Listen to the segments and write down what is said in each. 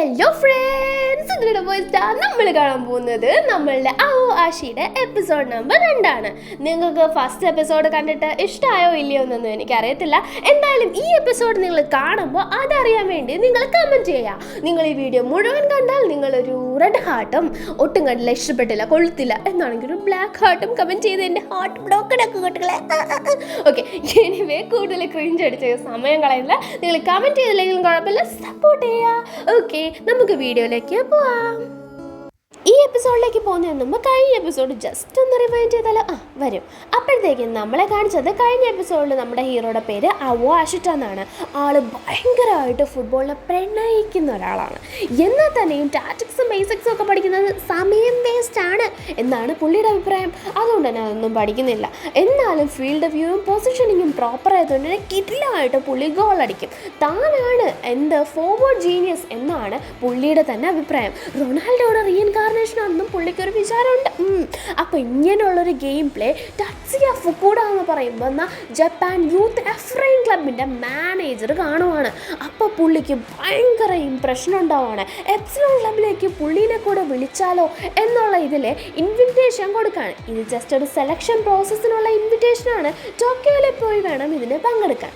Hello friends, ഇതിലൂടെ പോയിട്ടാ നമ്മൾ കാണാൻ പോകുന്നത് നമ്മളുടെ ആഷിയുടെ എപ്പിസോഡ് നമ്പർ 2 നിങ്ങൾക്ക് ഫസ്റ്റ് എപ്പിസോഡ് കണ്ടിട്ട് ഇഷ്ടമായോ ഇല്ലയോ എന്നൊന്നും എനിക്കറിയത്തില്ല. എന്തായാലും ഈ എപ്പിസോഡ് നിങ്ങൾ കാണുമ്പോൾ അതറിയാൻ വേണ്ടി നിങ്ങൾ കമൻറ്റ് ചെയ്യുക. നിങ്ങൾ ഈ വീഡിയോ മുഴുവൻ കണ്ടാൽ നിങ്ങളൊരു റെഡ് ഹാർട്ടും, ഒട്ടും കണ്ടില്ല ഇഷ്ടപ്പെട്ടില്ല കൊള്ളത്തില്ല എന്നാണെങ്കിൽ ഒരു ബ്ലാക്ക് ഹാർട്ടും കമൻറ്റ് ചെയ്ത് എൻ്റെ ഹാർട്ട് ബ്ലോക്കഡാക്കി കേട്ടുകളെ. ഓക്കെ, എനിവേ കൂടുതൽ ക്രിഞ്ച് അടിച്ച സമയം കളയുന്നില്ല. നിങ്ങൾ കമൻറ്റ് ചെയ്തില്ലെങ്കിലും കുഴപ്പമില്ല, സപ്പോർട്ട് ചെയ്യുക. ഓക്കെ, നമുക്ക് വീഡിയോയിലേക്ക് പോവാം. ഈ എപ്പിസോഡിലേക്ക് പോകുന്നതിന് മുമ്പ് കഴിഞ്ഞ എപ്പിസോഡ് ജസ്റ്റ് ഒന്ന് റിവൈൻഡ് ചെയ്താലോ? വരും. അപ്പോഴത്തേക്കും നമ്മളെ കാണിച്ചത് കഴിഞ്ഞ എപ്പിസോഡിൽ നമ്മുടെ ഹീറോയുടെ പേര് ആഷിറ്റ എന്നാണ്. ആൾ ഭയങ്കരമായിട്ട് ഫുട്ബോളിനെ പ്രണയിക്കുന്ന ഒരാളാണ്. എന്നാൽ തന്നെയും ടാറ്റിക്സും ബേസിക്സും ഒക്കെ പഠിക്കുന്നത് സമയം വേസ്റ്റാണ് എന്നാണ് പുള്ളിയുടെ അഭിപ്രായം. അതുകൊണ്ട് തന്നെ അതൊന്നും പഠിക്കുന്നില്ല. എന്നാലും ഫീൽഡ് വ്യൂവും പൊസിഷനിങ്ങും പ്രോപ്പർ ആയതുകൊണ്ട് തന്നെ കിടിലമായിട്ട് പുള്ളി ഗോൾ അടിക്കും. താനാണ് ഫോർവേഡ് ജീനിയസ് എന്നാണ് പുള്ളിയുടെ തന്നെ അഭിപ്രായം. റൊണാൾഡോയുടെ റീഇൻകാർണേഷനാണെന്നും പുള്ളിക്കൊരു വിചാരമുണ്ട്. അപ്പോൾ ഇങ്ങനെയുള്ളൊരു ഗെയിം പ്ലേ ടട്സിയ ഫുക്കൂഡ എന്ന് പറയുമ്പോൾ എന്നാൽ ജപ്പാൻ യൂത്ത് എഫ്രൈൻ ക്ലബിൻ്റെ മാനേജർ കാണുവാണ്. അപ്പോൾ പുള്ളിക്ക് ഭയങ്കര ഇംപ്രഷൻ ഉണ്ടാവുകയാണ്. എപ്സിലോൺ ക്ലബിലേക്ക് പുള്ളീനെ കൂടെ വിളിച്ചാലോ എന്നുള്ള ഇതിൽ ഇൻവിറ്റേഷൻ കൊടുക്കുകയാണ്. ഇത് ജസ്റ്റ് ഒരു സെലക്ഷൻ പ്രോസസ്സിനുള്ള ഇൻവിറ്റേഷനാണ്. ടോക്കിയോയിൽ പോയി വേണം ഇതിന് പങ്കെടുക്കാൻ.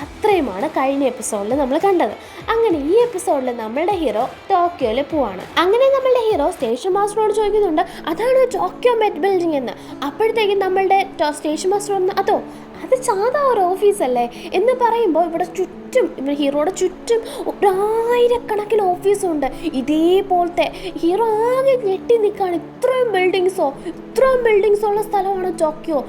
അത്രയുമാണ് കഴിഞ്ഞ എപ്പിസോഡിൽ നമ്മൾ കണ്ടത്. അങ്ങനെ ഈ എപ്പിസോഡിൽ നമ്മളുടെ ഹീറോ ടോക്കിയോയിൽ പോവാണ്. അങ്ങനെ നമ്മളുടെ ഹീറോ സ്റ്റേഷൻ മാസ്റ്ററോട് ചോദിക്കുന്നുണ്ട്, അതാണ് ടോക്കിയോ മെറ്റ് ബിൽഡിംഗ് എന്ന്. അപ്പോഴത്തേക്കും നമ്മളുടെ സ്റ്റേഷൻ മാസ്റ്റർ ഒന്ന്, അതോ അത് സാധാ ഒരു ഓഫീസല്ലേ എന്ന് പറയുമ്പോൾ ഇവിടെ ഹീറോയുടെ ചുറ്റും 1000കണക്കിന് ഓഫീസുണ്ട്. ഇതേപോലത്തെ ഹീറോ ആകെ ഞെട്ടി നിൽക്കുകയാണ്. ഇത്രയും ബിൽഡിങ്സ് ഉള്ള സ്ഥലമാണ് ടോക്കിയോ.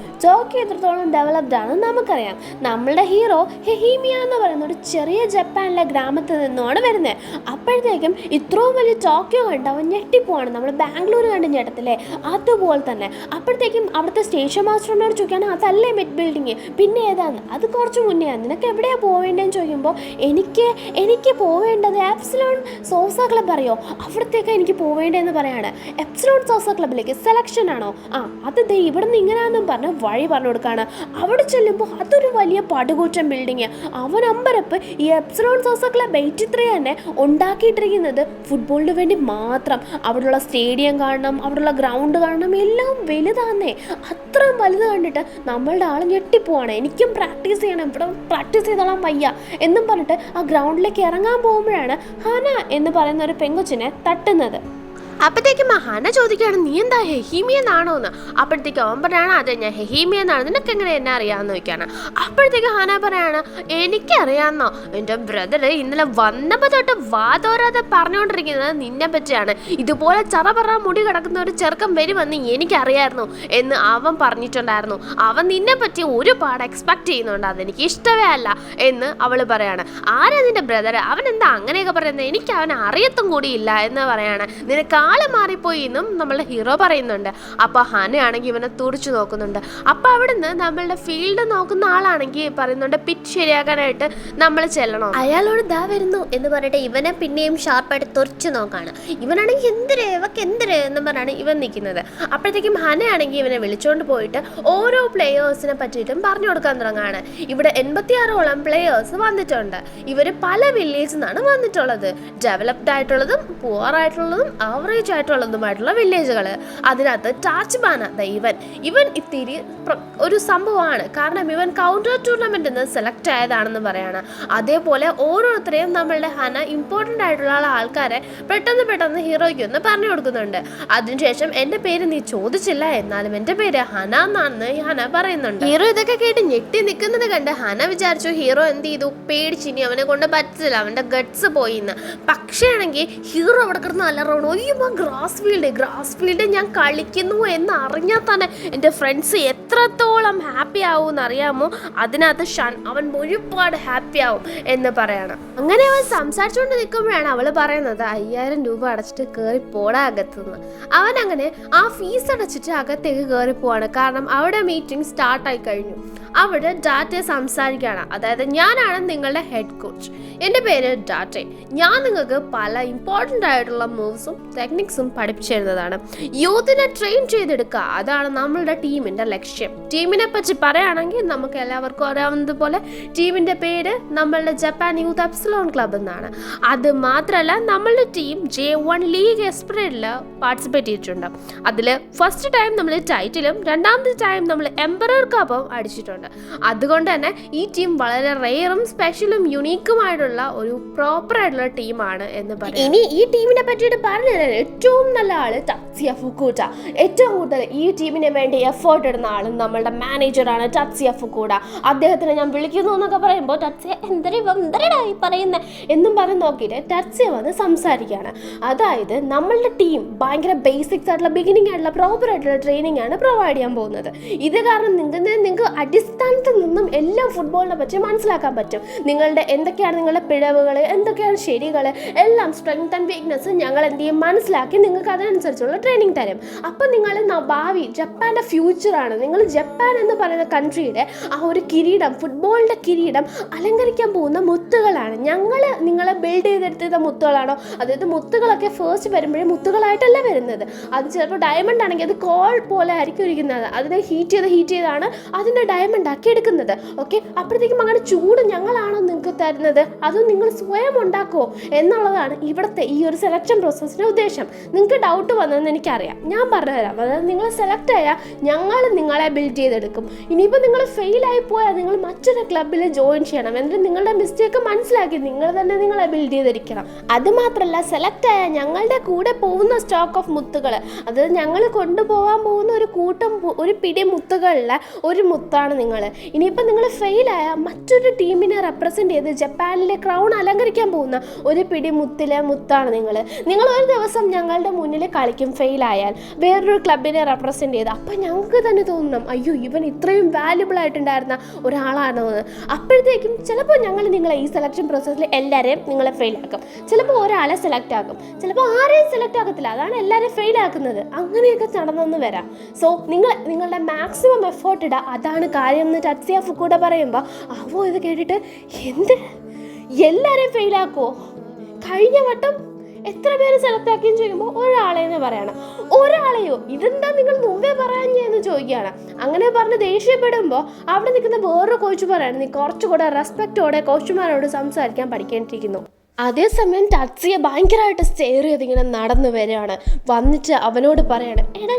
എത്രത്തോളം ഡെവലപ്ഡ് ആണ് നമുക്കറിയാം. നമ്മളുടെ ഹീറോ ഹെഹീമിയ എന്ന് പറയുന്ന ഒരു ചെറിയ ജപ്പാനിലെ ഗ്രാമത്തിൽ നിന്നുമാണ് വരുന്നത്. അപ്പോഴത്തേക്കും ഇത്രയും വലിയ ടോക്കിയോ കണ്ട് അവൻ ഞെട്ടിപ്പോവാണ്. നമ്മൾ ബാംഗ്ലൂർ കണ്ട് ഞെട്ടത്തില്ലേ, അതുപോലെ തന്നെ. അപ്പോഴത്തേക്കും അവിടുത്തെ സ്റ്റേഷൻ മാസ്റ്ററിനോട് ചോദിക്കുകയാണ്, അതല്ലേ മെറ്റ് ബിൽഡിങ്, പിന്നെ ഏതാന്ന്? അത് കുറച്ച് മുന്നെയാണ്, നിനക്ക് എവിടെയാണ് പോവേണ്ടതെന്ന് ചോദിക്കുമ്പോൾ എനിക്ക് പോവേണ്ടത് എപ്സിലോൺ സോസ ക്ലബ് അറിയോ, അവിടത്തേക്ക് എനിക്ക് പോവേണ്ടതെന്ന് പറയാണ്. എപ്സിലോൺ സോസ ക്ലബിലേക്ക് സെലക്ഷൻ ആണോ? അത് ഇവിടെ നിന്ന് ഇങ്ങനെയാണെന്നും പറഞ്ഞ് വഴി പറഞ്ഞു കൊടുക്കുകയാണ്. അവിടെ ചെല്ലുമ്പോൾ അതൊരു വലിയ പടുകൂറ്റൻ ബിൽഡിങ്. അവൻ അമ്പരപ്പ്. ഈ എപ്സിലോൺ സോസ ക്ലബ് 83 തന്നെ ഉണ്ടാക്കിയിട്ടിരിക്കുന്നത് ഫുട്ബോളിന് വേണ്ടി മാത്രം. അവിടെയുള്ള സ്റ്റേഡിയം കാണണം, അവിടെയുള്ള ഗ്രൗണ്ട് കാണണം, എല്ലാം വലുതാന്നേ. അത്രയും വലുത് കണ്ടിട്ട് നമ്മളുടെ ആൾ ഞെട്ടിപ്പോവാണ്. എനിക്കും പ്രാക്ടീസ് ചെയ്യണം, ഇവിടെ പ്രാക്ടീസ് ചെയ്തോളാം വയ്യ എന്നും പറഞ്ഞിട്ട് ആ ഗ്രൗണ്ടിലേക്ക് ഇറങ്ങാൻ പോകുമ്പോഴാണ് ഹന എന്ന് പറയുന്ന ഒരു പെങ്കൊച്ചിനെ തട്ടുന്നത്. അപ്പോഴത്തേക്കും ഹന ചോദിക്കുകയാണ്, നീ എന്താ ഹെഹീമിയെന്നാണോ എന്ന്. അപ്പോഴത്തേക്കും അവൻ പറയാണ്, അതെ ഞാൻ ഹെഹീമിയെന്നാണ്, നിനക്ക് എങ്ങനെ എന്നെ അറിയാമെന്ന് ചോദിക്കുകയാണ്. അപ്പോഴത്തേക്കും ഹന പറയാണ്, എനിക്കറിയാമെന്നോ, എൻ്റെ ബ്രദർ ഇന്നലെ വന്നപ്പോൾ തൊട്ട് വാതോരാതെ പറഞ്ഞുകൊണ്ടിരിക്കുന്നത് നിന്നെ പറ്റിയാണ്. ഇതുപോലെ ചറപറ മുടി കിടക്കുന്ന ഒരു ചെറുക്കം വരുമെന്ന് എനിക്കറിയായിരുന്നു എന്ന് അവൻ പറഞ്ഞിട്ടുണ്ടായിരുന്നു. അവൻ നിന്നെ പറ്റി ഒരുപാട് എക്സ്പെക്ട് ചെയ്യുന്നുണ്ട്, അതെനിക്ക് ഇഷ്ടമേ അല്ല എന്ന് അവൾ പറയാണ്. ആരാ നിന്റെ ബ്രദർ, അവൻ എന്താ അങ്ങനെയൊക്കെ പറയുന്നത്, എനിക്ക് അവനെ അറിയത്തും കൂടിയില്ല എന്ന് പറയാണ്. നിനക്ക് ആള് മാറിപ്പോയി എന്നും നമ്മളുടെ ഹീറോ പറയുന്നുണ്ട്. അപ്പോൾ ഹനയാണെങ്കിൽ ഇവനെ തുറിച്ചു നോക്കുന്നുണ്ട്. അപ്പോൾ അവിടുന്ന് നമ്മളുടെ ഫീൽഡ് നോക്കുന്ന ആളാണെങ്കിൽ പറയുന്നുണ്ട്, പിച്ച് ശരിയാക്കാനായിട്ട് നമ്മൾ ചെല്ലണം. അയാളോട് ദാ വരുന്നു എന്ന് പറഞ്ഞിട്ട് ഇവനെ പിന്നെയും ഷാർപ്പായിട്ട് തുറിച്ചു നോക്കാണ്. ഇവനാണെങ്കിൽ എന്തിര് എന്ന് പറഞ്ഞാണ് ഇവൻ നിൽക്കുന്നത്. അപ്പോഴത്തേക്കും ഹനയാണെങ്കിൽ ഇവനെ വിളിച്ചുകൊണ്ട് പോയിട്ട് ഓരോ പ്ലേയേഴ്സിനെ പറ്റിയിട്ടും പറഞ്ഞു കൊടുക്കാൻ തുടങ്ങാണ്. ഇവിടെ 86ഓളം പ്ലേയേഴ്സ് വന്നിട്ടുണ്ട്. ഇവർ പല വില്ലേജിൽ നിന്നാണ് വന്നിട്ടുള്ളത്. ഡെവലപ്ഡ് ആയിട്ടുള്ളതും പുവർ ആയിട്ടുള്ളതും ആവറേജ് ആയിട്ടുള്ളതുമായിട്ടുള്ള വില്ലേജുകൾ. അതിനകത്ത് ടാച്ച്ബാന ഇവൻ ഇത്തിരി ഒരു സംഭവമാണ്. കാരണം ഇവൻ കൗണ്ടർ ടൂർണമെന്റിൽ നിന്ന് സെലക്ട് ആയതാണെന്ന് പറയാണ്. അതേപോലെ ഓരോരുത്തരെയും നമ്മളുടെ ഹന ഇമ്പോർട്ടൻ്റ് ആയിട്ടുള്ള ആൾക്കാരെ പെട്ടെന്ന് ഹീറോയ്ക്ക് ഒന്ന് പറഞ്ഞു കൊടുക്കുന്നുണ്ട്. അതിനുശേഷം എൻ്റെ പേര് നീ ചോദിച്ചില്ല, എന്നാലും എൻ്റെ പേര് ഹന എന്നാണെന്ന് ഹന പറയുന്നുണ്ട്. ഹീറോ ഇതൊക്കെ കേട്ട് ഞെട്ടി നിൽക്കുന്നത് കണ്ട് ഹന വിചാരിച്ചു ഹീറോ എന്ത് ചെയ്തു, പേടിച്ചിനി അവനെ കൊണ്ട് പറ്റില്ല, അവൻ്റെ ഗട്ട്സ് പോയി എന്ന്. പക്ഷേ ആണെങ്കിൽ ഹീറോ അവിടെ കിടന്ന് അലറണോ, ഗ്രാസ് ഫീൽഡ് ഞാൻ കളിക്കുന്നു എന്ന് അറിഞ്ഞാൽ തന്നെ എൻ്റെ ഫ്രണ്ട്സ് എത്രത്തോളം ഹാപ്പി ആവും എന്നറിയാമോ, അതിനകത്ത് അവൻ ഒരുപാട് ഹാപ്പി ആവും എന്ന് പറയണം. അങ്ങനെ അവൻ സംസാരിച്ചുകൊണ്ട് നിൽക്കുമ്പോഴാണ് അവൾ പറയുന്നത്, 5000 രൂപ അടച്ചിട്ട് കയറി പോടാ അകത്തുനിന്ന്. അവൻ അങ്ങനെ ആ ഫീസ് അടച്ചിട്ട് അകത്തേക്ക് കയറി പോവാണ്. കാരണം അവിടെ മീറ്റിംഗ് സ്റ്റാർട്ടായി കഴിഞ്ഞു. അവിടെ ഡാറ്റെ സംസാരിക്കുകയാണ്. അതായത് ഞാനാണ് നിങ്ങളുടെ ഹെഡ് കോച്ച്, എൻ്റെ പേര് ഡാറ്റെ. ഞാൻ നിങ്ങൾക്ക് പല ഇമ്പോർട്ടൻ്റ് ആയിട്ടുള്ള മൂവ്സും ടെക്നിക്സും ടെക്നിക്സും പഠിപ്പിച്ചു തരുന്നതാണ്. യൂത്തിനെ ട്രെയിൻ ചെയ്തെടുക്കുക, അതാണ് നമ്മളുടെ ടീമിൻ്റെ ലക്ഷ്യം. ടീമിനെ പറ്റി പറയുകയാണെങ്കിൽ നമുക്ക് എല്ലാവർക്കും അറിയാവുന്നതുപോലെ ടീമിൻ്റെ പേര് നമ്മളുടെ ജപ്പാൻ യൂത്ത് എപ്സിലോൺ ക്ലബ് എന്നാണ്. അത് മാത്രമല്ല നമ്മളുടെ ടീം J1 ലീഗ് എസ്പിരിറ്റിൽ പാർട്ടിസിപ്പേറ്റ് ചെയ്തിട്ടുണ്ട്. അതിൽ ഫസ്റ്റ് ടൈം നമ്മൾ ടൈറ്റിലും രണ്ടാമത്തെ ടൈം നമ്മൾ എംപറർ കപ്പും അടിച്ചിട്ടുണ്ട്. അതുകൊണ്ട് തന്നെ ഈ ടീം വളരെ റെയറും സ്പെഷ്യലും യുണീക്കുമായിട്ടുള്ള ഒരു പ്രോപ്പർ ആയിട്ടുള്ള ടീമാണ് എന്ന് പറയും. ഇനി ഈ ടീമിനെ പറ്റിയിട്ട് പറഞ്ഞു തരാൻ ഏറ്റവും നല്ല ആള് ടത്സുയ ഫുക്കുഡ. ഏറ്റവും കൂടുതൽ ഈ ടീമിന് വേണ്ടി എഫേർട്ട് ഇടുന്ന ആളും നമ്മളുടെ മാനേജറാണ് ടത്സുയ ഫുക്കുഡ. അദ്ദേഹത്തിനെ ഞാൻ വിളിക്കുന്നു എന്നൊക്കെ പറയുമ്പോൾ ടത്സുയ എന്തരടായി പറയുന്നത് എന്നും പറഞ്ഞ് നോക്കിയിട്ട് ടത്സുയ വന്ന് സംസാരിക്കുകയാണ്. അതായത് നമ്മളുടെ ടീം ഭയങ്കര ബേസിക്സ് ആയിട്ടുള്ള ബിഗിനിങ് ആയിട്ടുള്ള പ്രോപ്പർ ആയിട്ടുള്ള ട്രെയിനിങ് ആണ് പ്രൊവൈഡ് ചെയ്യാൻ പോകുന്നത്. ഇത് കാരണം നിങ്ങൾക്ക് അടിസ്ഥാനത്തിൽ നിന്നും എല്ലാം ഫുട്ബോളിനെ പറ്റി മനസ്സിലാക്കാൻ പറ്റും. നിങ്ങളുടെ എന്തൊക്കെയാണ് നിങ്ങളുടെ പിഴവുകൾ, എന്തൊക്കെയാണ് ശരികൾ, എല്ലാം സ്ട്രെങ്ത് ആൻഡ് വീക്ക്നെസ് ഞങ്ങൾ എന്ത് ചെയ്യും മനസ്സിലാക്കി നിങ്ങൾക്ക് അതിനനുസരിച്ചുള്ള ട്രെയിനിങ് തരും. അപ്പം നിങ്ങൾ ഭാവി ജപ്പാൻ്റെ ഫ്യൂച്ചറാണ്. നിങ്ങൾ ജപ്പാൻ എന്ന് പറയുന്ന കൺട്രിയുടെ ആ ഒരു കിരീടം, ഫുട്ബോളിൻ്റെ കിരീടം അലങ്കരിക്കാൻ പോകുന്ന മുത്തുകളാണ്. ഞങ്ങൾ നിങ്ങളെ ബിൽഡ് ചെയ്തെടുത്ത മുത്തുകളാണോ? അതായത് മുത്തുകളൊക്കെ ഫസ്റ്റ് വരുമ്പോഴേ മുത്തുകളായിട്ടല്ല വരുന്നത്. അത് ചിലപ്പോൾ ഡയമണ്ട് ആണെങ്കിൽ അത് കോൾ പോലെ ആയിരിക്കും ഇരിക്കുന്നത്. അതിനെ ഹീറ്റ് ചെയ്താണ് അതിൻ്റെ ഡയമണ്ട് ആക്കി എടുക്കുന്നത്. ഓക്കെ, അപ്പോഴത്തേക്കും അങ്ങനെ ചൂട് ഞങ്ങളാണോ നിങ്ങൾക്ക് തരുന്നത്, അതും നിങ്ങൾ സ്വയം ഉണ്ടാക്കുമോ എന്നുള്ളതാണ് ഇവിടുത്തെ ഈ ഒരു സെലക്ഷൻ പ്രോസസ്സിൻ്റെ ഉദ്ദേശം. നിങ്ങൾക്ക് ഡൗട്ട് വന്നതെന്ന് എനിക്കറിയാം, ഞാൻ പറഞ്ഞുതരാം. അതായത് നിങ്ങൾ സെലക്ട് ആയാൽ ഞങ്ങൾ നിങ്ങളെ ബിൽഡ് ചെയ്തെടുക്കും. ഇനിയിപ്പോൾ നിങ്ങൾ ഫെയിലായി പോയാൽ നിങ്ങൾ മറ്റൊരു ക്ലബ്ബിൽ ജോയിൻ ചെയ്യണം. എന്നിട്ട് നിങ്ങളുടെ മിസ്റ്റേക്ക് മനസ്സിലാക്കി നിങ്ങൾ തന്നെ നിങ്ങളെ ബിൽഡ് ചെയ്തിരിക്കണം. അതുമാത്രമല്ല സെലക്ട് ആയാൽ ഞങ്ങളുടെ കൂടെ പോകുന്ന സ്റ്റോക്ക് ഓഫ് മുത്തുകൾ, അതായത് ഞങ്ങൾ കൊണ്ടുപോകാൻ പോകുന്ന ഒരു പിടി മുത്തുകളിലെ ഒരു മുത്താണ് നിങ്ങൾ. ഇനിയിപ്പോൾ നിങ്ങൾ ഫെയിലായാൽ മറ്റൊരു ടീമിനെ റെപ്രസെൻറ്റ് ചെയ്ത് ജപ്പാനിലെ ക്രൗൺ അലങ്കരിക്കാൻ പോകുന്ന ഒരു പിടി മുത്താണ് നിങ്ങൾ ഒരു ദിവസം ഞങ്ങളുടെ മുന്നിൽ കളിക്കും ഫെയിലായാൽ വേറൊരു ക്ലബിനെ റെപ്രസെൻറ്റ് ചെയ്ത്. അപ്പം ഞങ്ങൾക്ക് തന്നെ തോന്നണം, അയ്യോ ഇവൻ ഇത്രയും വാല്യുബിൾ ആയിട്ടുണ്ടായിരുന്ന ഒരാളാണോ എന്ന്. അപ്പോഴത്തേക്കും ചിലപ്പോൾ ഞങ്ങൾ നിങ്ങളെ ഈ സെലക്ഷൻ പ്രോസസ്സിൽ എല്ലാവരെയും നിങ്ങളെ ഫെയിലാക്കും. ചിലപ്പോൾ ഒരാളെ സെലക്ട് ആക്കും, ചിലപ്പോൾ ആരെയും സെലക്ട് ആക്കത്തില്ല. അതാണ് എല്ലാവരെയും ഫെയിലാക്കുന്നത്. അങ്ങനെയൊക്കെ നടന്നെന്ന് വരാം. സോ നിങ്ങളുടെ മാക്സിമം എഫേർട്ട് ഇടുക, അതാണ് കാര്യം എന്ന് ടത്സുയ ഫുക്കുഡ പറയുമ്പോൾ അവോ ഇത് കേട്ടിട്ട് എല്ലാവരെയും ഫെയിലാക്കുമോ? കഴിഞ്ഞ വട്ടം എത്ര പേര് സെലക്ട് ആക്കിയെന്ന് ചോദിക്കുമ്പോൾ ഒരാളെന്ന് പറയണം. ഒരാളെയോ? ഇതെന്താ നിങ്ങൾ മുമ്പേ പറയാഞ്ഞെന്ന് ചോദിക്കുകയാണ്. അങ്ങനെ പറഞ്ഞ് ദേഷ്യപ്പെടുമ്പോൾ അവിടെ നിൽക്കുന്ന വേറൊരു കോച്ച് പറയാണ്, നീ കുറച്ചുകൂടെ റെസ്പെക്റ്റോടെ കോച്ചുമാരോട് സംസാരിക്കാൻ പഠിക്കേണ്ടിയിരിക്കുന്നു. അതേസമയം ടത്സുയ ഭയങ്കരമായിട്ട് സ്റ്റെയർ ചെയ്ത് ഇങ്ങനെ നടന്നു വരികയാണ്. വന്നിട്ട് അവനോട് പറയാണ്, എടാ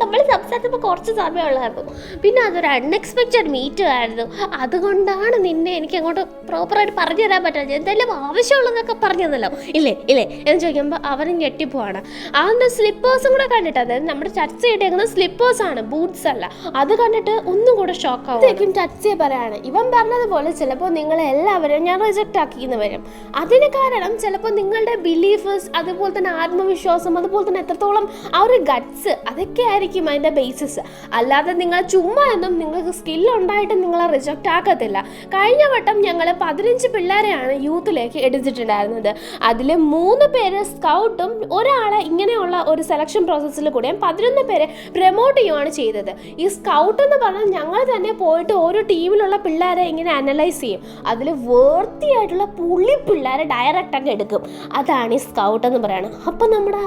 നമ്മൾ സംസാരിച്ചപ്പോൾ കുറച്ച് സമയമുള്ളായിരുന്നു, പിന്നെ അതൊരു അൺഎക്സ്പെക്റ്റഡ് മീറ്റ് ആയിരുന്നു, അതുകൊണ്ടാണ് നിന്നെ എനിക്ക് അങ്ങോട്ട് പ്രോപ്പറായിട്ട് പറഞ്ഞു തരാൻ പറ്റാതെ. എന്തായാലും ആവശ്യമുള്ളതൊക്കെ പറഞ്ഞു തന്നല്ലോ ഇല്ലേ എന്ന് ചോദിക്കുമ്പോൾ അവനും ഞെട്ടിപ്പോവാണ്. അവൻ്റെ സ്ലിപ്പേഴ്സും കൂടെ കണ്ടിട്ട്, അതായത് നമ്മുടെ ടത്സുയ ഇട്ടേക്കുന്ന സ്ലിപ്പേഴ്സാണ്, ബൂട്ട്സ് അല്ല. അത് കണ്ടിട്ട് ഒന്നും കൂടെ ഷോക്കാവും. ടത്സുയ പറയാണ്, ഇവൻ പറഞ്ഞതുപോലെ ചിലപ്പോൾ നിങ്ങളെല്ലാവരും ഞാൻ റിജക്റ്റ് ആക്കിയെന്ന് വരും. അതിന് കാരണം ചിലപ്പോൾ നിങ്ങളുടെ ബിലീഫ്സ്, അതുപോലെ തന്നെ ആത്മവിശ്വാസം, അതുപോലെ തന്നെ എത്രത്തോളം ആ ഒരു ഗട്ട്സ്, അതൊക്കെ ആയിരിക്കും അതിൻ്റെ ബേസിസ്. അല്ലാതെ നിങ്ങൾ ചുമ്മാ ഒന്നും നിങ്ങൾക്ക് സ്കില്ലുണ്ടായിട്ട് നിങ്ങളെ റിജക്റ്റ് ആക്കത്തില്ല. കഴിഞ്ഞ വട്ടം ഞങ്ങൾ 15 പിള്ളേരെയാണ് യൂത്തിലേക്ക് എടുത്തിട്ടുണ്ടായിരുന്നത്. അതിൽ 3 പേര് സ്കൗട്ടും ഒരാളെ ഇങ്ങനെയുള്ള ഒരു സെലക്ഷൻ പ്രോസസ്സിൽ കൂടെയും 11 പേരെ പ്രൊമോട്ട് ചെയ്യുകയാണ് ചെയ്തത്. ഈ സ്കൗട്ട് എന്ന് പറഞ്ഞാൽ ഞങ്ങൾ തന്നെ പോയിട്ട് ഓരോ ടീമിലുള്ള പിള്ളേരെ ഇങ്ങനെ അനലൈസ് ചെയ്യും. അതിൽ വേർത്തിയായിട്ടുള്ള പുള്ളി പിള്ളേരെ ഡയറക്റ്റാക്കി എടുക്കും. അതാണ് ഈ സ്കൗട്ട് എന്ന് പറയുന്നത്. അപ്പം നമ്മുടെ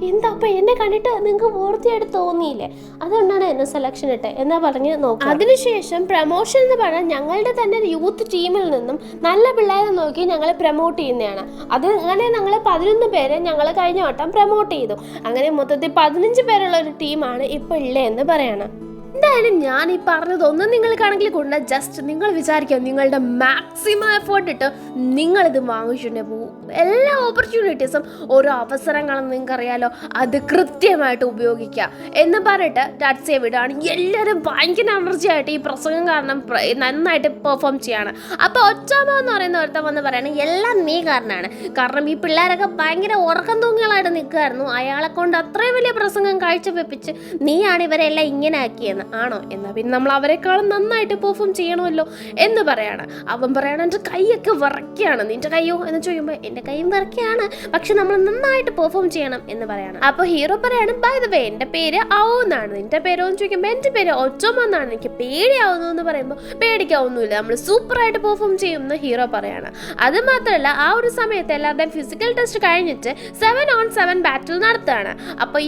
എന്താ അപ്പം എന്നെ കണ്ടിട്ട് നിങ്ങൾക്ക് വൃത്തിയായിട്ട് തോന്നിയില്ലേ, അതുകൊണ്ടാണ് എന്നെ സെലക്ഷൻ ഇട്ടെ എന്നാ പറഞ്ഞ് നോക്കുക. അതിനുശേഷം പ്രമോഷൻ എന്ന് പറഞ്ഞാൽ ഞങ്ങളുടെ തന്നെ യൂത്ത് ടീമിൽ നിന്നും നല്ല പിള്ളേരെ നോക്കി ഞങ്ങൾ പ്രൊമോട്ട് ചെയ്യുന്നതാണ്. അത് അങ്ങനെ ഞങ്ങൾ 11 പേരെ ഞങ്ങൾ കഴിഞ്ഞ വട്ടം പ്രൊമോട്ട് ചെയ്തു. അങ്ങനെ മൊത്തത്തിൽ 15 പേരുള്ള ഒരു ടീമാണ് ഇപ്പോൾ ഉള്ളതെന്ന് പറയണം. എന്തായാലും ഞാൻ ഈ പറഞ്ഞതൊന്നും നിങ്ങൾ കണക്കിൽ കൊണ്ട് ജസ്റ്റ് നിങ്ങൾ വിചാരിക്കുക, നിങ്ങളുടെ മാക്സിമം എഫേർട്ട് ഇട്ട് നിങ്ങളിത് വാങ്ങിച്ചിട്ടുണ്ടെങ്കിൽ പോകും. എല്ലാ ഓപ്പർച്യൂണിറ്റീസും ഓരോ അവസരങ്ങളെന്ന് നിങ്ങൾക്കറിയാലോ, അത് കൃത്യമായിട്ട് ഉപയോഗിക്കുക എന്ന് പറഞ്ഞിട്ട് ടത്സുയ വിടുകയാണ്. എല്ലാവരും ഭയങ്കര എനർജി ആയിട്ട് ഈ പ്രസംഗം കാരണം നന്നായിട്ട് പെർഫോം ചെയ്യാണ്. അപ്പോൾ ഒച്ചാമോ എന്ന് പറയുന്ന ഒരുത്തം വന്ന് പറയുകയാണ്, എല്ലാം നീ കാരണമാണ്. കാരണം ഈ പിള്ളേരൊക്കെ ഭയങ്കര ഉറക്കം തൂങ്ങികളായിട്ട് നിൽക്കുമായിരുന്നു, അയാളെ കൊണ്ട് അത്രയും വലിയ പ്രസംഗം കാഴ്ചവെപ്പിച്ച് നീയാണ് ഇവരെല്ലാം ഇങ്ങനെ ആക്കിയെന്ന്. ആണോ? എന്നാൽ പിന്നെ നമ്മൾ അവരെക്കാളും നന്നായിട്ട് പെർഫോം ചെയ്യണമല്ലോ എന്ന് പറയാണ്. അവൻ പറയണം എൻ്റെ കൈയൊക്കെ വിറയ്ക്കുകയാണ്. നിന്റെ കൈയോ എന്ന് ചോദിക്കുമ്പോൾ എൻ്റെ കൈയും വിറയ്ക്കുകയാണ്, പക്ഷെ നമ്മൾ നന്നായിട്ട് പെർഫോം ചെയ്യണം എന്ന് പറയാണ്. അപ്പോൾ ഹീറോ പറയാണ് ബൈ ദ വേ എൻ്റെ പേര് ആവോ എന്നാണ്, നിന്റെ പേരോ എന്ന് ചോദിക്കുമ്പോൾ എൻ്റെ പേര് ഒറ്റോമ എന്നാണ്, എനിക്ക് പേടിയാവുന്നു എന്ന് പറയുമ്പോൾ പേടിക്കാവുന്നില്ല, നമ്മൾ സൂപ്പറായിട്ട് പെർഫോം ചെയ്യും എന്ന് ഹീറോ പറയാണ്. അത് മാത്രമല്ല ആ ഒരു സമയത്ത് എല്ലാവരുടെയും ഫിസിക്കൽ ടെസ്റ്റ് കഴിഞ്ഞിട്ട് 7-on-7 ബാറ്റിൽ നടത്തുകയാണ്. അപ്പോൾ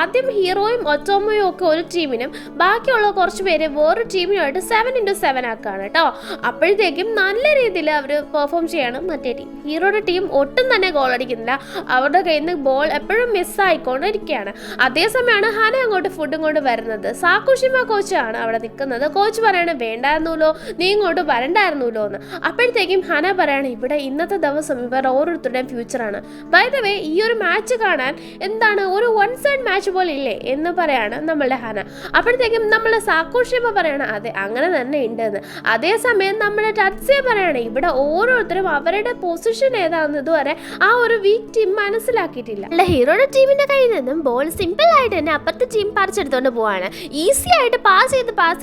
ആദ്യം ഹീറോയും ഒറ്റോമയും ഒക്കെ ഒരു ടീമിനും ബാക്കിയുള്ള കുറച്ച് പേര് വേറൊരു ടീമിനുമായിട്ട് 7x7 ആക്കുകയാണ് കേട്ടോ. അപ്പോഴത്തേക്കും നല്ല രീതിയിൽ അവർ പെർഫോം ചെയ്യാണ് മറ്റേ ടീം. ഹീറോയുടെ ടീം ഒട്ടും തന്നെ ഗോൾ അടിക്കുന്നില്ല, അവരുടെ കയ്യിൽ നിന്ന് ബോൾ എപ്പോഴും മിസ്സായിക്കൊണ്ടിരിക്കുകയാണ്. അതേസമയമാണ് ഹന അങ്ങോട്ട് ഫുഡും കൊണ്ട് വരുന്നത്. സാക്കുഷിമ കോച്ചാണ് അവിടെ നിൽക്കുന്നത്. കോച്ച് പറയണേ വേണ്ടായിരുന്നല്ലോ, നീ ഇങ്ങോട്ട് വരണ്ടായിരുന്നല്ലോ എന്ന്. അപ്പോഴത്തേക്കും ഹന പറയാണ് ഇവിടെ ഇന്നത്തെ ദിവസം ഇവർ ഓരോരുത്തരുടെയും ഫ്യൂച്ചറാണ്. ബൈ ദ വേ ഈ ഒരു മാച്ച് കാണാൻ എന്താണ് ഒരു വൺ സൈഡ് മാച്ച് പോലെ ഇല്ലേ എന്ന് പറയാണ് നമ്മളുടെ ഹന. അപ്പോഴത്തേക്കും നമ്മളെ സാക്കുഷിമ പറയണം അതെ അങ്ങനെ തന്നെ ഉണ്ടെന്ന്. അതേസമയം നമ്മുടെ ടത്സിയ പറയാണ് ഇവിടെ ഓരോരുത്തരും അവരുടെ പൊസിഷൻ ഏതാണെന്ന് ഇതുവരെ ആ ഒരു വീക്ക് ടീം മനസ്സിലാക്കിയിട്ടില്ല. ഹീറോയുടെ ടീമിന്റെ കയ്യിൽ നിന്നും ബോൾ സിമ്പിൾ ആയിട്ട് തന്നെ അപ്പുറത്തെ ടീം പറിച്ചെടുത്തോണ്ട് പോവാണ്. ഈസി ആയിട്ട് പാസ്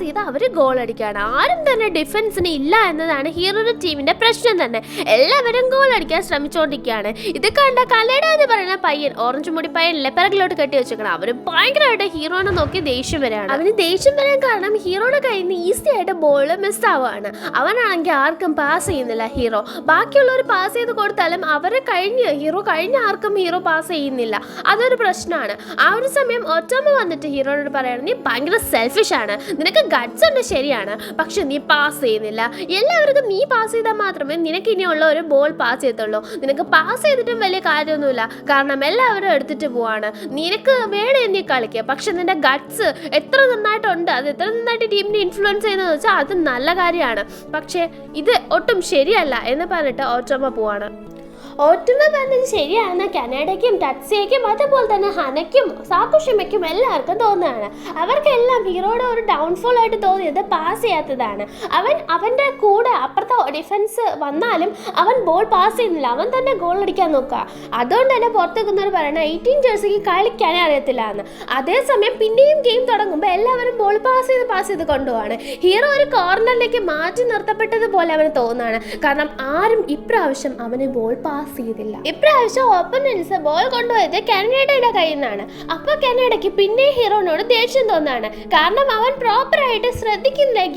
ചെയ്ത് അവർ ഗോൾ അടിക്കുകയാണ്. ആരും തന്നെ ഡിഫൻസിന് ഇല്ല എന്നതാണ് ഹീറോയുടെ ടീമിന്റെ പ്രശ്നം തന്നെ. എല്ലാവരും ഗോൾ അടിക്കാൻ ശ്രമിച്ചുകൊണ്ടിരിക്കുകയാണ്. ഇത് കണ്ട കലട എന്ന് പറയുന്ന പയ്യൻ, ഓറഞ്ച് മുടി പയ്യനിലെ പിറകിലോട്ട് കെട്ടി വെച്ചേക്കണം. അവര് ഭയങ്കരമായിട്ട് ഹീറോനെ നോക്കി ദേഷ്യം വരാണ്. അവന് ദേഷ്യം വരാൻ കാരണം ഹീറോയുടെ കയ്യിൽ നിന്ന് ഈസി ആയിട്ട് ബോൾ മിസ് ആവുകയാണ്. അവനാണെങ്കിൽ ആർക്കും പാസ് ചെയ്യുന്നില്ല ഹീറോ. ബാക്കിയുള്ളവർ പാസ് ചെയ്ത് കൊടുത്താലും അവരെ കഴിഞ്ഞ ആർക്കും ഹീറോ പാസ് ചെയ്യുന്നില്ല. അതൊരു പ്രശ്നമാണ്. ആ ഒരു സമയം ഒറ്റോമ വന്നിട്ട് ഹീറോയോട് പറയണം നീ ഭയങ്കര സെൽഫിഷ് ആണ്, നിനക്ക് ഗട്ട്സ് ഉണ്ട് ശരിയാണ്, പക്ഷെ നീ പാസ് ചെയ്യുന്നില്ല. എല്ലാവർക്കും നീ പാസ് ചെയ്താൽ മാത്രമേ നിനക്ക് ഇനിയുള്ള ഒരു ബോൾ പാസ് ചെയ്യത്തുള്ളൂ. നിനക്ക് പാസ് ചെയ്തിട്ടും വലിയ കാര്യമൊന്നുമില്ല, കാരണം എല്ലാവരും എടുത്തിട്ട് പോവാണ്. നിനക്ക് വേണേ നീ കളിക്കുക, പക്ഷെ നിന്റെ ഗട്ട്സ് എത്ര നന്നായിട്ടുണ്ട്, അത് എത്ര നന്നായിട്ട് ടീമിനെ ഇൻഫ്ലുവൻസ് ചെയ്യുന്നതെന്ന് വെച്ചാൽ അത് നല്ല കാര്യമാണ്, പക്ഷേ ഇത് ഒട്ടും ശരിയല്ല എന്ന് പറഞ്ഞിട്ട് ഓറ്റോമ പോവാണ്. ഒട്ടുമ പറഞ്ഞത് ശരിയാണ്. കനഡയ്ക്കും ടത്സിയയ്ക്കും അതുപോലെ തന്നെ ഹനയ്ക്കും സാക്കുഷിമയ്ക്കും എല്ലാവർക്കും തോന്നുകയാണ്. അവർക്കെല്ലാം ഹീറോയുടെ ഒരു ഡൗൺഫോൾ ആയിട്ട് തോന്നിയത് പാസ് ചെയ്യാത്തതാണ്. അവൻ്റെ കൂടെ അപ്പുറത്തെ ഡിഫൻസ് വന്നാലും അവൻ ബോൾ പാസ് ചെയ്യുന്നില്ല, അവൻ തന്നെ ഗോൾ അടിക്കാൻ നോക്കുക. അതുകൊണ്ട് തന്നെ പുറത്തേക്കുന്നവർ പറയണ 18 ജേഴ്സിക്ക് കളിക്കാനേ അറിയത്തില്ല എന്ന്. അതേസമയം പിന്നെയും ഗെയിം തുടങ്ങുമ്പോൾ എല്ലാവരും ബോൾ പാസ് ചെയ്ത് കൊണ്ടുപോവാണ്. ഹീറോ ഒരു കോർണറിലേക്ക് മാറ്റി നിർത്തപ്പെട്ടതുപോലെ അവന് തോന്നുകയാണ്. കാരണം ആരും ഇപ്രാവശ്യം അവന് ബോൾ പാസ് ചെയ്തില്ല. ഇപ്രാവശ്യം ഓപ്പണൻസ് ബോൾ കൊണ്ടുപോയത് കാനഡയുടെ കയ്യിൽ നിന്നാണ്. അപ്പൊ കാനഡയ്ക്ക് പിന്നെ ഹീറോനോട് ദേഷ്യം തോന്നാണ്. കാരണം അവൻ പ്രോപ്പറായിട്ട്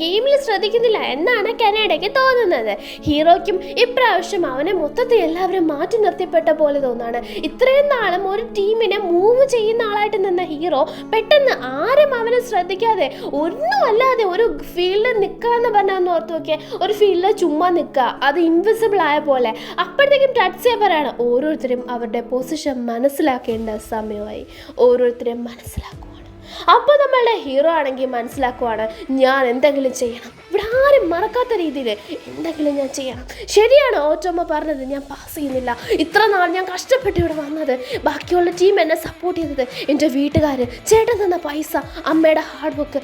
ഗെയിമിൽ ശ്രദ്ധിക്കുന്നില്ല എന്നാണ് കാനഡയ്ക്ക് തോന്നുന്നത്. ഹീറോയ്ക്കും ഇപ്രാവശ്യം അവനെ മൊത്തത്തിൽ എല്ലാവരും മാറ്റി നിർത്തിപ്പെട്ട പോലെ തോന്നാണ്. ഇത്രയും നാളും ഒരു ടീമിനെ മൂവ് ചെയ്യുന്ന ആളായിട്ട് നിന്ന ഹീറോ പെട്ടെന്ന് ആരും അവനെ ശ്രദ്ധിക്കാതെ ഒന്നുമല്ലാതെ ഒരു ഫീൽഡിൽ നിൽക്കാന്ന് പറഞ്ഞാൽ ഓർത്ത് നോക്കിയാൽ ഒരു ഫീൽഡിൽ ചുമ്മാ നിൽക്കുക, അത് ഇൻവിസിബിൾ ആയ പോലെ. അപ്പോഴത്തേക്കും പറയാണ് ഓരോരുത്തരും അവരുടെ പൊസിഷൻ മനസ്സിലാക്കേണ്ട സമയമായി. ഓരോരുത്തരും മനസ്സിലാക്കുവാണ്. അപ്പോൾ നമ്മളുടെ ഹീറോ ആണെങ്കിൽ മനസ്സിലാക്കുവാണ് ഞാൻ എന്തെങ്കിലും ചെയ്യണം, ഇവിടെ ആരും മറക്കാത്ത രീതിയിൽ എന്തെങ്കിലും ഞാൻ ചെയ്യണം. ശരിയാണ് ഓറ്റോമ പറഞ്ഞത്, ഞാൻ പാസ് ചെയ്യുന്നില്ല, ഇത്ര നാൾ ഞാൻ കഷ്ടപ്പെട്ട് ഇവിടെ വന്നത്, ബാക്കിയുള്ള ടീം എന്നെ സപ്പോർട്ട് ചെയ്തത്, എൻ്റെ വീട്ടുകാർ, ചേട്ടൻ തന്ന പൈസ, അമ്മയുടെ ഹാർഡ് വർക്ക്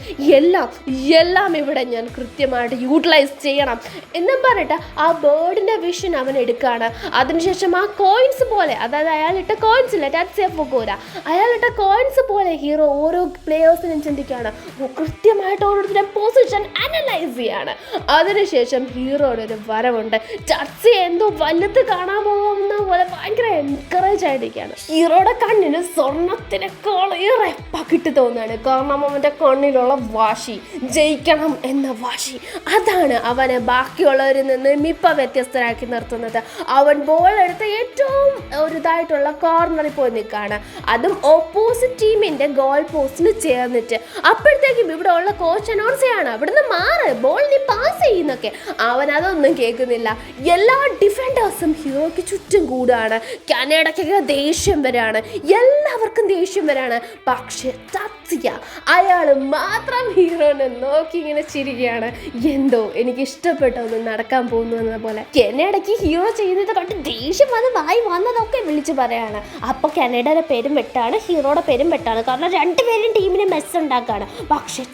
എല്ലാം ഇവിടെ ഞാൻ കൃത്യമായിട്ട് യൂട്ടിലൈസ് ചെയ്യണം എന്നും പറഞ്ഞിട്ട് ആ ബേർഡിൻ്റെ വിഷൻ അവൻ എടുക്കുകയാണ്. അതിനുശേഷം ആ കോയിൻസ് പോലെ, അതായത് അയാളിട്ട കോയിൻസ് ഇല്ല ടാറ്റ്സിയ അയാളിട്ട കോയിൻസ് പോലെ ഹീറോ ഓരോ പ്ലേയേഴ്സിനും ചിന്തിക്കുകയാണ്. കൃത്യമായിട്ട് ഓരോരുത്തരുടെ പൊസിഷൻ അനലൈസ് ചെയ്യാണ്. അതിനുശേഷം ഹീറോയുടെ ഒരു വരവുണ്ട്. ടത്സിയ എന്തോ വലുത് കാണാൻ പോകുന്ന പോലെ ഭയങ്കര എൻകറേജ് ആയിട്ടിരിക്കുകയാണ്. ഹീറോയുടെ കണ്ണിന് സ്വർണത്തിനേക്കാളേറെ പകിട്ട് തോന്നുകയാണ്. കാരണം അവൻ്റെ കണ്ണിലുള്ള വാശി, ജയിക്കണം എന്ന വാശി, അതാണ് അവനെ ബാക്കിയുള്ളവരിൽ നിന്ന് വ്യത്യസ്തരാക്കി നിർത്തുന്നത്. അവൻ ബോൾ എടുത്ത് ഏറ്റവും ഇതായിട്ടുള്ള കോർണറിൽ പോയി നിൽക്കുകയാണ്. അതും ഓപ്പോസിറ്റ് ടീമിൻ്റെ ഗോൾ പോസ്റ്റിന് ചേർന്നിട്ട്. അപ്പോഴത്തേക്കും ഇവിടെ ഉള്ള കോച്ച് അനൗൺസ് ചെയ്യാണ് ഇവിടുന്ന് മാറ്, ബോൾ നീ പാസ് ചെയ്യുന്നൊക്കെ. അവൻ അതൊന്നും കേൾക്കുന്നില്ല. എല്ലാ ഡിഫൻഡേഴ്സും ഹീറോയ്ക്ക് ചുറ്റും കൂടുകയാണ്. കാനഡയ്ക്കൊക്കെ ദേഷ്യം വരാണ്, എല്ലാവർക്കും ദേഷ്യം വരാണ്. പക്ഷെ അയാൾ മാത്രം ഹീറോനെ നോക്കി ഇങ്ങനെ ചിരിക്കുകയാണ്. എന്തോ എനിക്ക് ഇഷ്ടപ്പെട്ടൊന്നും നടക്കാൻ പോകുന്നു എന്ന പോലെ. കാനഡയ്ക്ക് ഹീറോ ചെയ്യുന്നത് കണ്ട് ദേഷ്യം വന്നതൊക്കെ വിളിച്ച് പറയാണ്. അപ്പോൾ കാനഡയുടെ പേരും വെട്ടാണ്, ഹീറോയുടെ പേരും വെട്ടാണ്. കാരണം രണ്ടുപേരും ടീമിനെ മെസ്സ് ഉണ്ടാക്കുകയാണ്. പക്ഷെ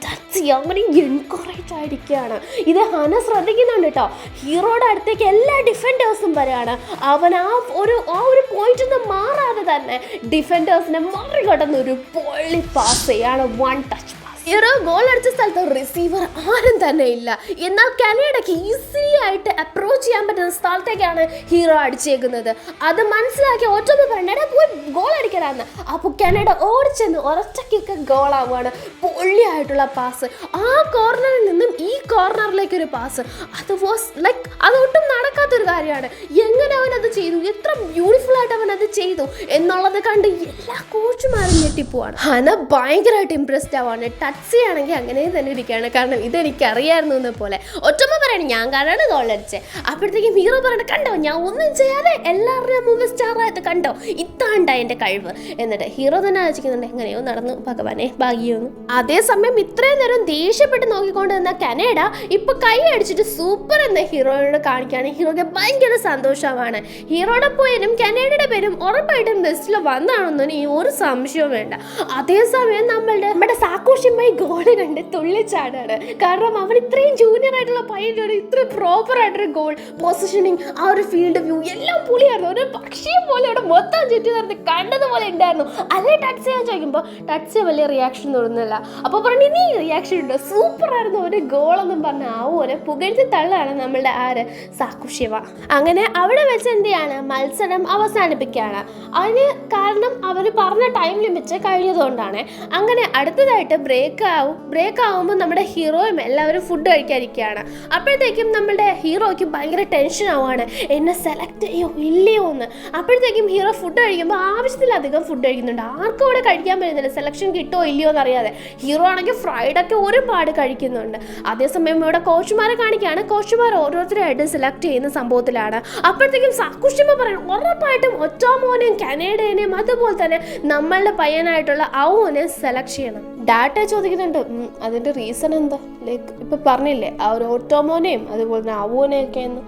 അങ്ങനെ എൻകറേജ് ആയിരിക്കുകയാണ്. ഇത് ഹന ശ്രദ്ധിക്കുന്നുണ്ട് കേട്ടോ. ഹീറോയുടെ അടുത്തേക്ക് എല്ലാ ഡിഫൻഡേഴ്സും വരികയാണ്. അവൻ ആ ഒരു പോയിന്റ് നിന്ന് മാറാതെ തന്നെ ഡിഫൻഡേഴ്സിനെ മറികടന്ന് ഒരു പൊള്ളി പാസ് ചെയ്യാണ്. One touch pass. Hero goal അടിച്ച സ്ഥലത്ത് റിസീവർ ആരും തന്നെ ഇല്ല. എന്നാൽ കനഡയ്ക്ക് ഈസി ആയിട്ട് അപ്രോച്ച് ചെയ്യാൻ പറ്റുന്ന സ്ഥലത്തേക്കാണ് ഹീറോ അടിച്ചേക്കുന്നത്. അത് മനസ്സിലാക്കി ഒറ്റ പറഞ്ഞ പോയി ഗോൾ അടിക്കലാന്ന്. അപ്പോൾ കനഡ ഓടിച്ചെന്ന് ഒരൊറ്റ കിക്ക് ഗോളാവുകയാണ്. പൊള്ളിയായിട്ടുള്ള പാസ്, ആ കോർണറിൽ നിന്നും ഈ കോർണറിലേക്ക് ഒരു പാസ്. അത് വാസ് ലൈക്ക് അതൊട്ടും നടക്കാത്തൊരു കാര്യമാണ്. എങ്ങനെ അവനത് ചെയ്തു, എത്ര ബ്യൂട്ടിഫുൾ ആയിട്ട് അവനത് ചെയ്തു എന്നുള്ളത് കണ്ട് എല്ലാ കോച്ചുമാരും ഞെട്ടിപ്പോവാണ്. ഹന ഭയങ്കരമായിട്ട് ഇംപ്രസ്ഡ് ആവാണ്. ടച്ച് ആണെങ്കിൽ അങ്ങനെ തന്നെ ഇരിക്കുകയാണ്. കാരണം ഇതെനിക്കറിയായിരുന്നു എന്ന പോലെ. ഒറ്റമ്മ പറയണം ഞാൻ കാരണം ഗോൾ അടിച്ചേ. അപ്പോഴത്തേക്കും ഹീറോ പറയണ കണ്ടോ ഞാൻ ഒന്നും ചെയ്യാതെ എല്ലാവരുടെയും മൂവി സ്റ്റാർ ആയത് കണ്ടോ, ഇതാണ്ട എൻ്റെ കഴിവ്. എന്നിട്ട് ഹീറോ തന്നെ ആലോചിക്കുന്നുണ്ട് എങ്ങനെയോ നടന്നു ഭഗവാനെ ഭാഗ്യമൊന്നും. അതേസമയം ഇത്രയും നേരം ദേഷ്യപ്പെട്ട് നോക്കിക്കൊണ്ട് നിന്ന കനഡ ഇപ്പൊ കൈ അടിച്ചിട്ട് സൂപ്പർ എന്ന ഹീറോയോട് കാണിക്കുകയാണ്. ഹീറോയ്ക്ക് ഭയങ്കര സന്തോഷമാണ്. ഹീറോയുടെ പേരും കനഡയുടെ പേരും ഉറപ്പായിട്ടും ബെസ്റ്റിൽ വന്നാണെന്നൊന്നും ഈ ഒരു സംശയവും വേണ്ട. അതേസമയം നമ്മുടെ സാക്കോഷിമായി ഗോൾ കണ്ട് തുള്ളിച്ചാടാണ്. കാരണം അവൻ ഇത്രയും ജൂനിയർ ആയിട്ടുള്ള പയ്യനോട് ഇത്രയും പ്രോപ്പർ ആയിട്ടൊരു ഗോൾ പൊസിഷനിങ്, ആ ഒരു ഫീൽഡ് വ്യൂ എല്ലാം പൊളിയായിരുന്നു. ഒരു പക്ഷിയെ പോലെ അവിടെ മൊത്തം ചുറ്റി നടന്ന് കണ്ടതുപോലെ ഉണ്ടായിരുന്നു. അല്ലേ ടച്ച് ചെയ്യാൻ ചോദിക്കുമ്പോൾ ടച്ച് ചെയ്യാൻ വലിയ റിയാക്ഷൻ തോന്നുന്നില്ല. അപ്പോൾ പറഞ്ഞു നീ റിയാക്ഷൻ ഉണ്ടോ, സൂപ്പർ ആയിരുന്നു ഒരു ഗോളെന്നും പറഞ്ഞ ആ ഒരു പുകഴ്ത്തി തള്ളാണ് നമ്മളുടെ ആര് സാക്കുഷിവ. അങ്ങനെ അവിടെ വെച്ച് എന്ത് ചെയ്യാണ്, മത്സരം അവസാനിപ്പിക്കുകയാണ്. അതിന് കാരണം അവർ പറഞ്ഞ ടൈം ലിമിറ്റ് കഴിഞ്ഞതുകൊണ്ടാണ്. അങ്ങനെ അടുത്തതായിട്ട് ബ്രേക്ക് ആവുമ്പോൾ നമ്മുടെ ഹീറോയും എല്ലാവരും ഫുഡ് കഴിക്കാതിരിക്കുകയാണ്. അപ്പോഴത്തേക്കും നമ്മുടെ ഹീറോയ്ക്ക് ഭയങ്കര ടെൻഷൻ ആവുകയാണ്, എന്നെ സെലക്ട് ചെയ്യോ ഇല്ലയോ എന്ന്. അപ്പോഴത്തേക്കും ഹീറോ ഫുഡ് കഴിക്കുമ്പോൾ ആവശ്യത്തിലധികം ഫുഡ് കഴിക്കുന്നുണ്ട്. ആർക്കും ഇവിടെ കഴിക്കാൻ പറ്റുന്നില്ല, സെലക്ഷൻ കിട്ടുമോ ഇല്ലയോ എന്നറിയാതെ. ഹീറോ ആണെങ്കിൽ ഫ്രൈഡൊക്കെ ഒരുപാട് കഴിക്കുന്നുണ്ട്. അതേസമയം ഇവിടെ കോച്ചുമാരെ കാണിക്കുകയാണ്. കോച്ചുമാർ ഓരോരുത്തരായിട്ട് സെലക്ട് ചെയ്യുന്ന സംഭവത്തിലാണ്. അപ്പോഴത്തേക്കും സാക്കുഷിമ പറയണം ഉറപ്പായിട്ടും ഒറ്റോമോനെയും കനേഡേനെയും അതുപോലെ തന്നെ നമ്മളുടെ പയ്യനായിട്ടുള്ള ഔനെ സെലക്ട് ചെയ്യണം. ഡാറ്റ ചോദിക്കുന്നുണ്ട്, അതിൻ്റെ റീസൺ എന്താ, ലൈക്ക് ഇപ്പം പറഞ്ഞില്ലേ ആ ഒരു ഓട്ടോമോനെയും അതുപോലെ തന്നെ അവോനെയൊക്കെ എന്ന്.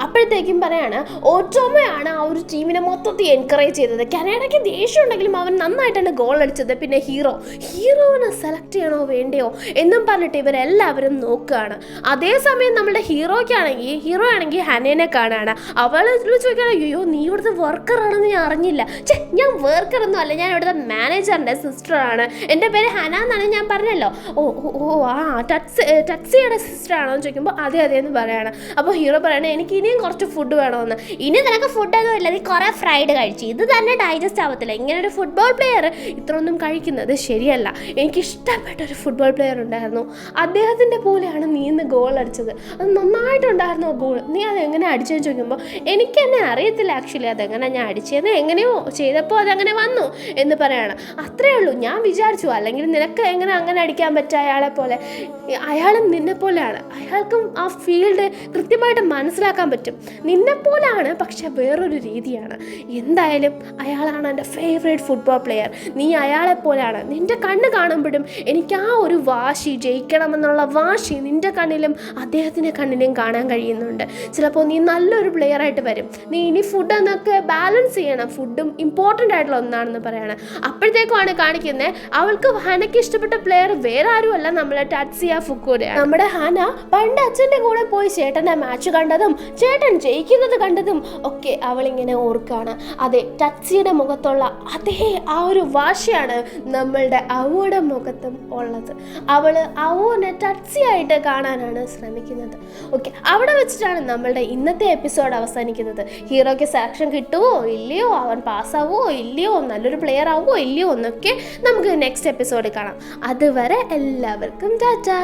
അപ്പോഴത്തേക്കും പറയാണ് ഓട്ടോമോയാണ് ആ ഒരു ടീമിനെ എൻകറേജ് ചെയ്തത്. കനഡയ്ക്ക് ദേഷ്യം ഉണ്ടെങ്കിലും അവൻ നന്നായിട്ടാണ് ഗോൾ അടിച്ചത്. പിന്നെ ഹീറോനെ സെലക്ട് ചെയ്യണോ വേണ്ടയോ എന്നും പറഞ്ഞിട്ട് ഇവരെല്ലാവരും നോക്കുകയാണ്. അതേസമയം നമ്മുടെ ഹീറോ ആണെങ്കിൽ ഹനേനെ കാണുകയാണ്. അവൾ ചോദിക്കുകയാണ് അയ്യോ നീ ഇവിടുത്തെ വർക്കറാണെന്ന് ഞാൻ അറിഞ്ഞില്ല. ഞാൻ വർക്കറൊന്നും അല്ല, ഞാൻ ഇവിടുത്തെ മാനേജറിൻ്റെ സിസ്റ്ററാണ്, എൻ്റെ പേര് ഹന എന്നാണ് ഞാൻ പറഞ്ഞല്ലോ. ടക്സിയുടെ സിസ്റ്റർ ആണോ എന്ന് ചോദിക്കുമ്പോൾ അതെ എന്ന് പറയാണ്. അപ്പോൾ ഹീറോ പറയണേ എനിക്ക് ഇനിയും കുറച്ച് ഫുഡ് വേണമെന്ന്. ഇനി നിനക്ക് ഫുഡൊന്നും ഇല്ല, നീ കുറേ ഫ്രൈഡ് കഴിച്ചു, ഇത് തന്നെ ഡൈജസ്റ്റ് ആവത്തില്ല. ഇങ്ങനെ ഒരു ഫുട്ബോൾ പ്ലെയർ ഇത്രയൊന്നും കഴിക്കുന്നത് ശരിയല്ല. എനിക്കിഷ്ടപ്പെട്ട ഒരു ഫുട്ബോൾ പ്ലെയർ ഉണ്ടായിരുന്നു, അദ്ദേഹത്തിൻ്റെ പോലെയാണ് നീ ഇന്ന് ഗോൾ അടിച്ചത്, അത് നന്നായിട്ടുണ്ടായിരുന്നു ഗോൾ, നീ അത് എങ്ങനെ അടിച്ചതെന്ന് ചോദിക്കുമ്പോൾ എനിക്ക് തന്നെ അറിയത്തില്ല ആക്ച്വലി അതെങ്ങനെ ഞാൻ അടിച്ചത്, എങ്ങനെയോ ചെയ്തപ്പോൾ അതങ്ങനെ വന്നു എന്ന് പറയാണ്. അത്രേ ഉള്ളൂ, ഞാൻ വിചാരിച്ചു അല്ലെങ്കിൽ നിനക്ക് എങ്ങനെ അങ്ങനെ അടിക്കാൻ പറ്റുക അയാളെ പോലെ. അയാളും നിന്നെ പോലെയാണ്, അയാൾക്കും ആ ഫീൽഡ് കൃത്യമായിട്ട് മനസ്സിലാക്കാൻ പറ്റും. നിന്നെപ്പോലാണ് പക്ഷെ വേറൊരു രീതിയാണ്. എന്തായാലും അയാളാണ് എൻ്റെ ഫേവറേറ്റ് ഫുട്ബോൾ പ്ലെയർ, നീ അയാളെ പോലെയാണ്. നിൻ്റെ കണ്ണ് കാണുമ്പോഴും എനിക്ക് ആ ഒരു വാശി, ജയിക്കണമെന്നുള്ള വാശി നിൻ്റെ കണ്ണിലും അദ്ദേഹത്തിൻ്റെ കണ്ണിലും കാണാൻ കഴിയുന്നുണ്ട്. ചിലപ്പോൾ നീ നല്ലൊരു പ്ലെയറായിട്ട് വരും. നീ ഇനി ഫുഡ് എന്നൊക്കെ ബാലൻസ് ചെയ്യണം, ഫുഡും ഇമ്പോർട്ടൻ്റ് ആയിട്ടുള്ള ഒന്നാണെന്ന് പറയണം. അപ്പോഴത്തേക്കുമാണ് കാണിക്കുന്നത് അവൾക്ക് ഹനയ്ക്ക് ഇഷ്ടപ്പെട്ട പ്ലെയർ വേറെ ആരുമല്ല, നമ്മളെ ടട്സിയ ഫുക്കൂരയാണ്. നമ്മുടെ ഹന പണ്ട് അച്ഛൻ്റെ കൂടെ പോയി ചേട്ടൻ്റെ മാച്ച് കണ്ടതും ചേട്ടൻ ജയിക്കുന്നത് കണ്ടതും ഒക്കെ അവളിങ്ങനെ ഓർക്കാണ്. അതെ, ടട്സിയുടെ മുഖത്തുള്ള അതേ ആ ഒരു വാശിയാണ് നമ്മളുടെ അവയുടെ മുഖത്തും ഉള്ളത്. അവള് അവനെ ടട്സിയായിട്ട് കാണാനാണ് ശ്രമിക്കുന്നത്. ഓക്കെ, അവിടെ വെച്ചിട്ടാണ് നമ്മളുടെ ഇന്നത്തെ എപ്പിസോഡ് അവസാനിക്കുന്നത്. ഹീറോയ്ക്ക് സെലക്ഷൻ കിട്ടുമോ ഇല്ലയോ, അവൻ പാസ്സാവോ ഇല്ലയോ, നല്ലൊരു പ്ലെയർ ആവുമോ ഇല്ലയോ എന്നൊക്കെ നമുക്ക് നെക്സ്റ്റ് എപ്പിസോഡ് കാണാം. അതുവരെ എല്ലാവർക്കും ടാറ്റാ.